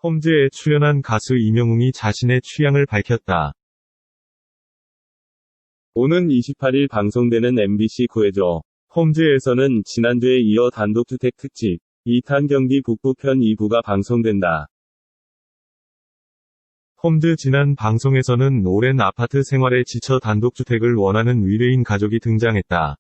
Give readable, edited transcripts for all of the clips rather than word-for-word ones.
홈즈에 출연한 가수 이명웅이 자신의 취향을 밝혔다. 오는 28일 방송되는 MBC 9회조 홈즈에서는 지난주에 이어 단독주택 특집 2탄 경기 북부편 2부가 방송된다. 홈즈 지난 방송에서는 오랜 아파트 생활에 지쳐 단독주택을 원하는 의뢰인 가족이 등장했다.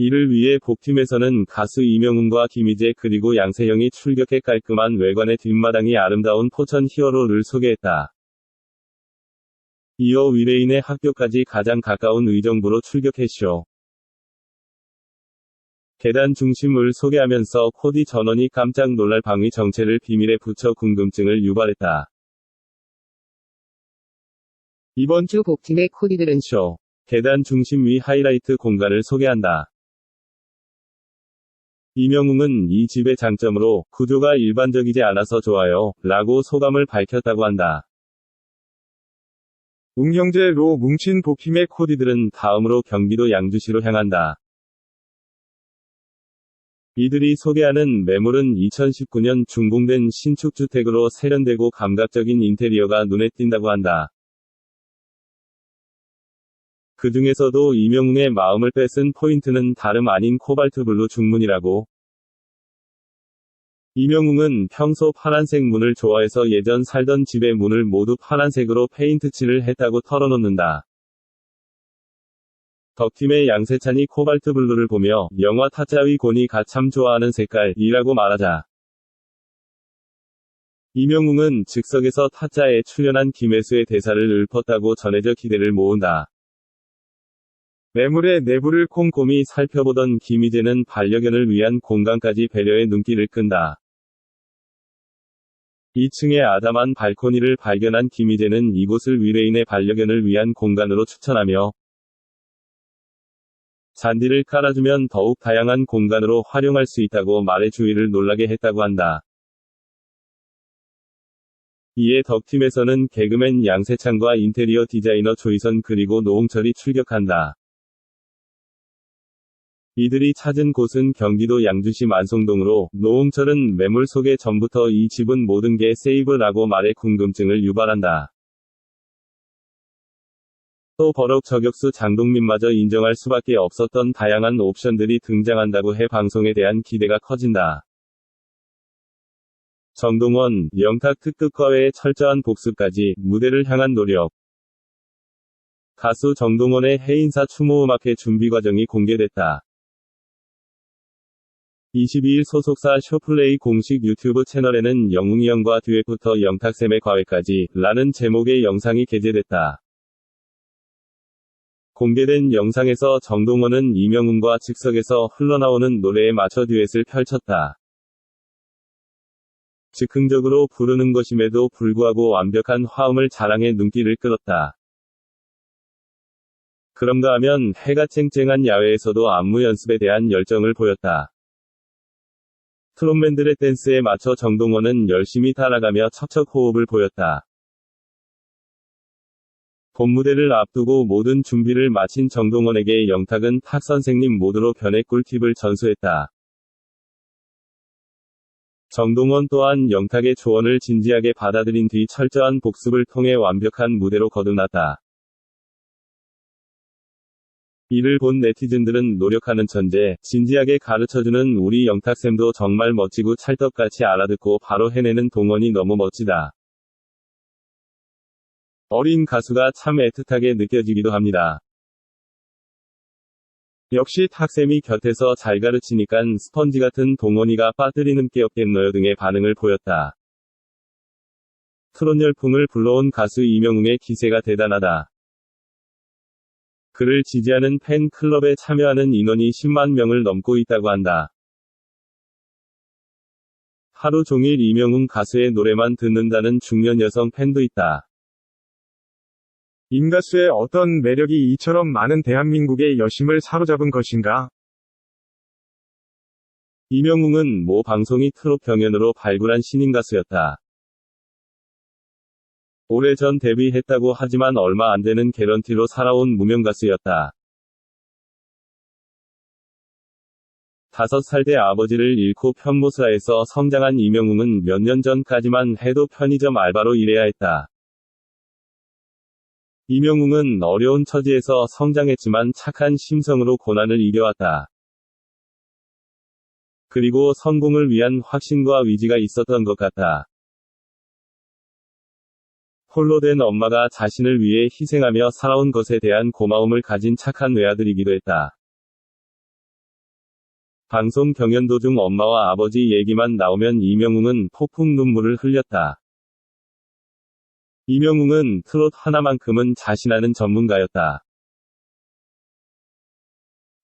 이를 위해 복팀에서는 가수 이명웅과 김희재 그리고 양세형이 출격해 깔끔한 외관의 뒷마당이 아름다운 포천 히어로를 소개했다. 이어 의뢰인의 학교까지 가장 가까운 의정부로 출격했쇼. 계단 중심을 소개하면서 코디 전원이 깜짝 놀랄 방위 정체를 비밀에 붙여 궁금증을 유발했다. 이번 주 복팀의 코디들은 쇼. 계단 중심 위 하이라이트 공간을 소개한다. 이명웅은 이 집의 장점으로 구조가 일반적이지 않아서 좋아요 라고 소감을 밝혔다고 한다. 웅형제로 뭉친 복팀의 코디들은 다음으로 경기도 양주시로 향한다. 이들이 소개하는 매물은 2019년 준공된 신축주택으로 세련되고 감각적인 인테리어가 눈에 띈다고 한다. 그 중에서도 이명웅의 마음을 뺏은 포인트는 다름 아닌 코발트 블루 중문이라고. 이명웅은 평소 파란색 문을 좋아해서 예전 살던 집의 문을 모두 파란색으로 페인트칠을 했다고 털어놓는다. 덕팀의 양세찬이 코발트 블루를 보며 영화 타짜의 고니가 참 좋아하는 색깔이라고 말하자. 이명웅은 즉석에서 타짜에 출연한 김혜수의 대사를 읊었다고 전해져 기대를 모은다. 매물의 내부를 꼼꼼히 살펴보던 김희재는 반려견을 위한 공간까지 배려해 눈길을 끈다. 2층의 아담한 발코니를 발견한 김희재는 이곳을 의뢰인의 반려견을 위한 공간으로 추천하며 잔디를 깔아주면 더욱 다양한 공간으로 활용할 수 있다고 말해 주위를 놀라게 했다고 한다. 이에 덕팀에서는 개그맨 양세찬과 인테리어 디자이너 조희선 그리고 노홍철이 출격한다. 이들이 찾은 곳은 경기도 양주시 만송동으로 노홍철은 매물 소개 전부터 이 집은 모든 게 세이브라고 말해 궁금증을 유발한다. 또 버럭 저격수 장동민마저 인정할 수밖에 없었던 다양한 옵션들이 등장한다고 해 방송에 대한 기대가 커진다. 정동원, 영탁 특급 과외의 철저한 복수까지 무대를 향한 노력. 가수 정동원의 해인사 추모음악회 준비 과정이 공개됐다. 22일 소속사 쇼플레이 공식 유튜브 채널에는 영웅이 형과 듀엣부터 영탁쌤의 과외까지 라는 제목의 영상이 게재됐다. 공개된 영상에서 정동원은 이명웅과 즉석에서 흘러나오는 노래에 맞춰 듀엣을 펼쳤다. 즉흥적으로 부르는 것임에도 불구하고 완벽한 화음을 자랑해 눈길을 끌었다. 그런가 하면 해가 쨍쨍한 야외에서도 안무 연습에 대한 열정을 보였다. 트롯맨들의 댄스에 맞춰 정동원은 열심히 따라가며 척척 호흡을 보였다. 본무대를 앞두고 모든 준비를 마친 정동원에게 영탁은 탁 선생님 모드로 변해 꿀팁을 전수했다. 정동원 또한 영탁의 조언을 진지하게 받아들인 뒤 철저한 복습을 통해 완벽한 무대로 거듭났다. 이를 본 네티즌들은 노력하는 천재, 진지하게 가르쳐주는 우리 영탁쌤도 정말 멋지고 찰떡같이 알아듣고 바로 해내는 동원이 너무 멋지다. 어린 가수가 참 애틋하게 느껴지기도 합니다. 역시 탁쌤이 곁에서 잘 가르치니깐 스펀지 같은 동원이가 빠뜨리는 게 없겠노요 등의 반응을 보였다. 트롯 열풍을 불러온 가수 이명웅의 기세가 대단하다. 그를 지지하는 팬클럽에 참여하는 인원이 10만 명을 넘고 있다고 한다. 하루 종일 이명웅 가수의 노래만 듣는다는 중년 여성 팬도 있다. 임가수의 어떤 매력이 이처럼 많은 대한민국의 여심을 사로잡은 것인가? 이명웅은 모 방송이 트롯 경연으로 발굴한 신인 가수였다. 오래전 데뷔했다고 하지만 얼마 안 되는 개런티로 살아온 무명 가수였다. 5살 때 아버지를 잃고 편모사에서 성장한 이명웅은 몇 년 전까지만 해도 편의점 알바로 일해야 했다. 이명웅은 어려운 처지에서 성장했지만 착한 심성으로 고난을 이겨왔다. 그리고 성공을 위한 확신과 위지가 있었던 것 같다. 홀로 된 엄마가 자신을 위해 희생하며 살아온 것에 대한 고마움을 가진 착한 외아들이기도 했다. 방송 경연 도중 엄마와 아버지 얘기만 나오면 이명웅은 폭풍 눈물을 흘렸다. 이명웅은 트롯 하나만큼은 자신하는 전문가였다.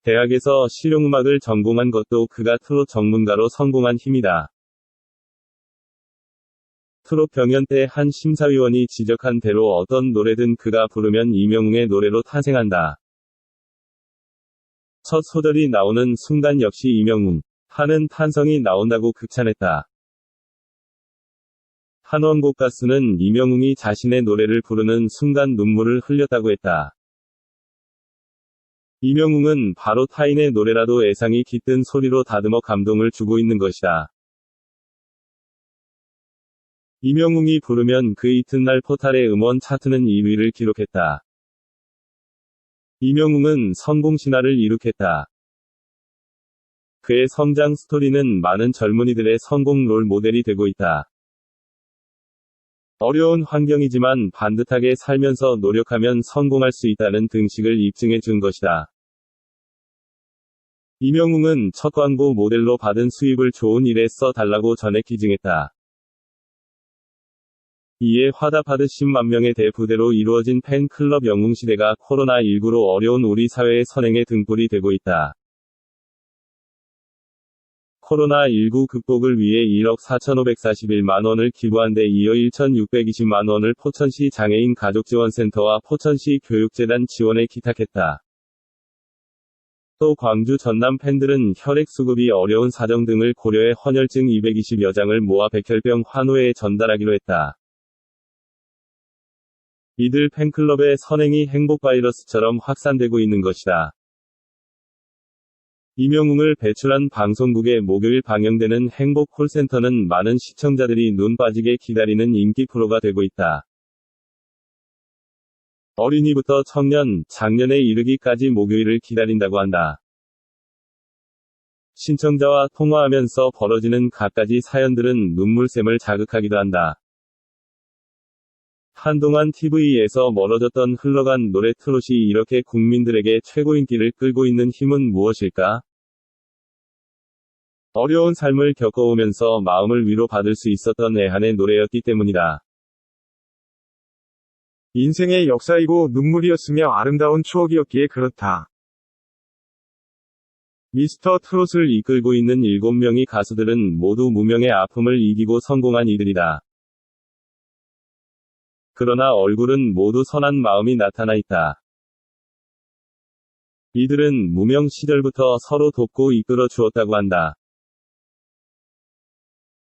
대학에서 실용음악을 전공한 것도 그가 트롯 전문가로 성공한 힘이다. 트롯 경연 때 한 심사위원이 지적한 대로 어떤 노래든 그가 부르면 이명웅의 노래로 탄생한다. 첫 소절이 나오는 순간 역시 이명웅 하는 탄성이 나온다고 극찬했다. 한 원곡 가수는 이명웅이 자신의 노래를 부르는 순간 눈물을 흘렸다고 했다. 이명웅은 바로 타인의 노래라도 애상이 깃든 소리로 다듬어 감동을 주고 있는 것이다. 이명웅이 부르면 그 이튿날 포탈의 음원 차트는 1위를 기록했다. 이명웅은 성공 신화를 이룩했다. 그의 성장 스토리는 많은 젊은이들의 성공 롤 모델이 되고 있다. 어려운 환경이지만 반듯하게 살면서 노력하면 성공할 수 있다는 등식을 입증해 준 것이다. 이명웅은 첫 광고 모델로 받은 수입을 좋은 일에 써 달라고 전해 기증했다. 이에 화답하듯 10만 명의 대부대로 이루어진 팬클럽 영웅시대가 코로나19로 어려운 우리 사회의 선행의 등불이 되고 있다. 코로나19 극복을 위해 1억 4,541만 원을 기부한 데 이어 1,620만 원을 포천시 장애인 가족지원센터와 포천시 교육재단 지원에 기탁했다. 또 광주 전남 팬들은 혈액수급이 어려운 사정 등을 고려해 헌혈증 220여 장을 모아 백혈병 환우회에 전달하기로 했다. 이들 팬클럽의 선행이 행복 바이러스처럼 확산되고 있는 것이다. 이명웅을 배출한 방송국의 목요일 방영되는 행복 콜센터는 많은 시청자들이 눈 빠지게 기다리는 인기 프로가 되고 있다. 어린이부터 청년, 장년에 이르기까지 목요일을 기다린다고 한다. 신청자와 통화하면서 벌어지는 갖가지 사연들은 눈물샘을 자극하기도 한다. 한동안 TV에서 멀어졌던 흘러간 노래 트롯이 이렇게 국민들에게 최고 인기를 끌고 있는 힘은 무엇일까? 어려운 삶을 겪어오면서 마음을 위로받을 수 있었던 애한의 노래였기 때문이다. 인생의 역사이고 눈물이었으며 아름다운 추억이었기에 그렇다. 미스터 트롯을 이끌고 있는 7명의 가수들은 모두 무명의 아픔을 이기고 성공한 이들이다. 그러나 얼굴은 모두 선한 마음이 나타나 있다. 이들은 무명 시절부터 서로 돕고 이끌어 주었다고 한다.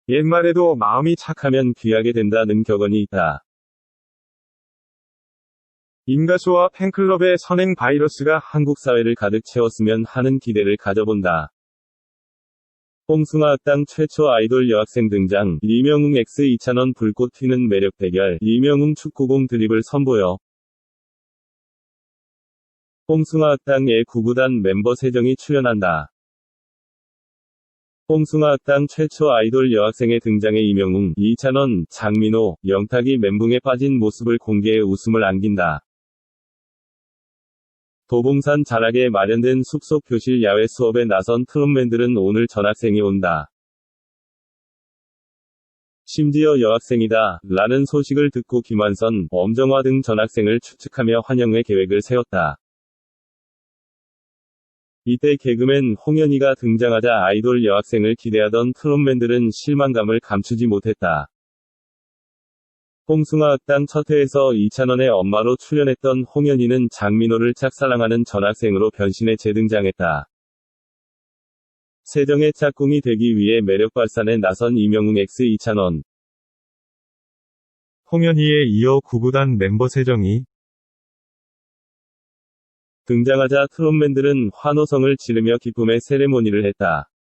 옛말에도 마음이 착하면 귀하게 된다는 격언이 있다. 임가수와 팬클럽의 선행 바이러스가 한국 사회를 가득 채웠으면 하는 기대를 가져본다. 홍승아학당 최초 아이돌 여학생 등장, 이명웅 x 이찬원 불꽃 튀는 매력 대결, 이명웅 축구공 드립을 선보여. 홍승아학당의 구구단 멤버 3정이 출연한다. 홍승아학당 최초 아이돌 여학생의 등장에 이명웅, 이찬원, 장민호, 영탁이 멘붕에 빠진 모습을 공개해 웃음을 안긴다. 도봉산 자락에 마련된 숲속 교실 야외 수업에 나선 트롯맨들은 오늘 전학생이 온다. 심지어 여학생이다 라는 소식을 듣고 김완선, 엄정화 등 전학생을 추측하며 환영회 계획을 세웠다. 이때 개그맨 홍현희가 등장하자 아이돌 여학생을 기대하던 트롯맨들은 실망감을 감추지 못했다. 홍승아학당 첫 회에서 이찬원의 엄마로 출연했던 홍현희는 장민호를 짝사랑하는 전학생으로 변신해 재등장했다. 세정의 짝꿍이 되기 위해 매력 발산에 나선 이명웅 x 이찬원. 홍현희에 이어 구구단 멤버 3정이 등장하자 트롯맨들은 환호성을 지르며 기쁨의 세레모니를 했다.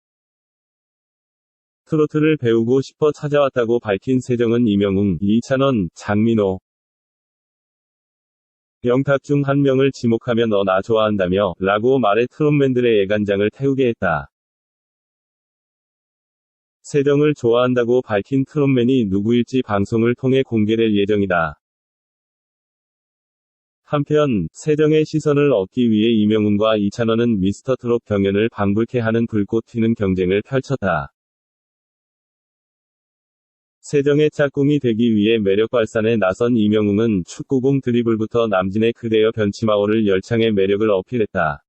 트로트를 배우고 싶어 찾아왔다고 밝힌 세정은 이명웅, 이찬원, 장민호, 영탁 중 한 명을 지목하면 너 나 좋아한다며 라고 말해 트롯맨들의 애간장을 태우게 했다. 세정을 좋아한다고 밝힌 트롯맨이 누구일지 방송을 통해 공개될 예정이다. 한편 세정의 시선을 얻기 위해 이명웅과 이찬원은 미스터 트롯 경연을 방불케 하는 불꽃 튀는 경쟁을 펼쳤다. 세정의 짝꿍이 되기 위해 매력 발산에 나선 이명웅은 축구공 드리블부터 남진의 그대여 변치마오를 열창해 매력을 어필했다.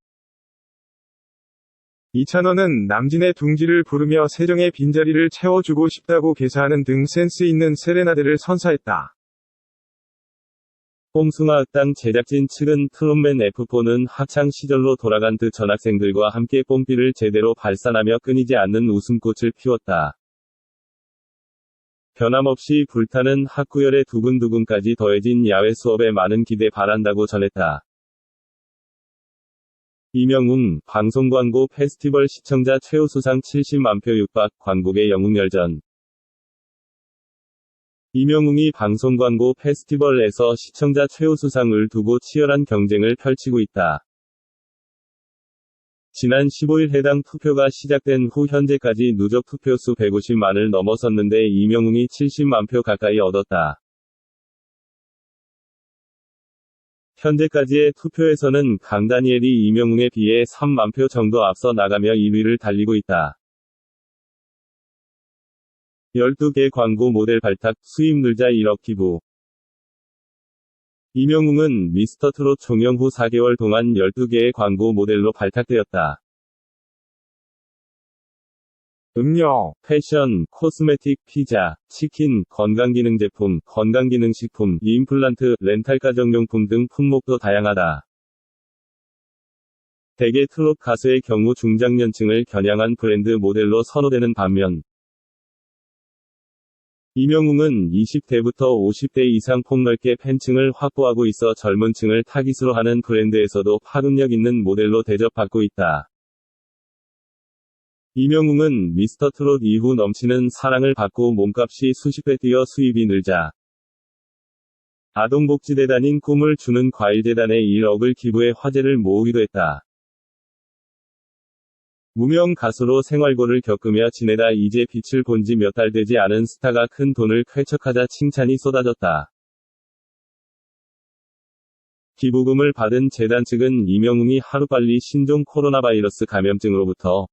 이찬원은 남진의 둥지를 부르며 세정의 빈자리를 채워주고 싶다고 개사하는 등 센스 있는 세레나데를 선사했다. 뽕숭아 흑당 제작진 측은 트롯맨 F4는 학창 시절로 돌아간 듯 전학생들과 함께 뽕비를 제대로 발산하며 끊이지 않는 웃음꽃을 피웠다. 변함없이 불타는 학구열의 두근두근까지 더해진 야외 수업에 많은 기대 바란다고 전했다. 이명웅, 방송광고 페스티벌 시청자 최우수상 70만 표 육박, 광곡의 영웅열전. 이명웅이 방송광고 페스티벌에서 시청자 최우수상을 두고 치열한 경쟁을 펼치고 있다. 지난 15일 해당 투표가 시작된 후 현재까지 누적 투표수 150만을 넘어섰는데 이명웅이 70만 표 가까이 얻었다. 현재까지의 투표에서는 강다니엘이 이명웅에 비해 3만 표 정도 앞서 나가며 1위를 달리고 있다. 12개 광고 모델 발탁, 수입 늘자 1억 기부. 이명웅은 미스터 트롯 종영 후 4개월 동안 12개의 광고 모델로 발탁되었다. 음료, 패션, 코스메틱, 피자, 치킨, 건강기능제품, 건강기능식품, 임플란트, 렌탈 가정용품 등 품목도 다양하다. 대개 트롯 가수의 경우 중장년층을 겨냥한 브랜드 모델로 선호되는 반면 이명웅은 20대부터 50대 이상 폭넓게 팬층을 확보하고 있어 젊은 층을 타깃으로 하는 브랜드에서도 파급력 있는 모델로 대접받고 있다. 이명웅은 미스터 트롯 이후 넘치는 사랑을 받고 몸값이 수십 배 뛰어 수입이 늘자 아동복지재단인 꿈을 주는 과일재단에 1억을 기부해 화제를 모으기도 했다. 무명 가수로 생활고를 겪으며 지내다 이제 빛을 본 지 몇 달 되지 않은 스타가 큰 돈을 쾌척하자 칭찬이 쏟아졌다. 기부금을 받은 재단 측은 이명웅이 하루빨리 신종 코로나 바이러스 감염증으로부터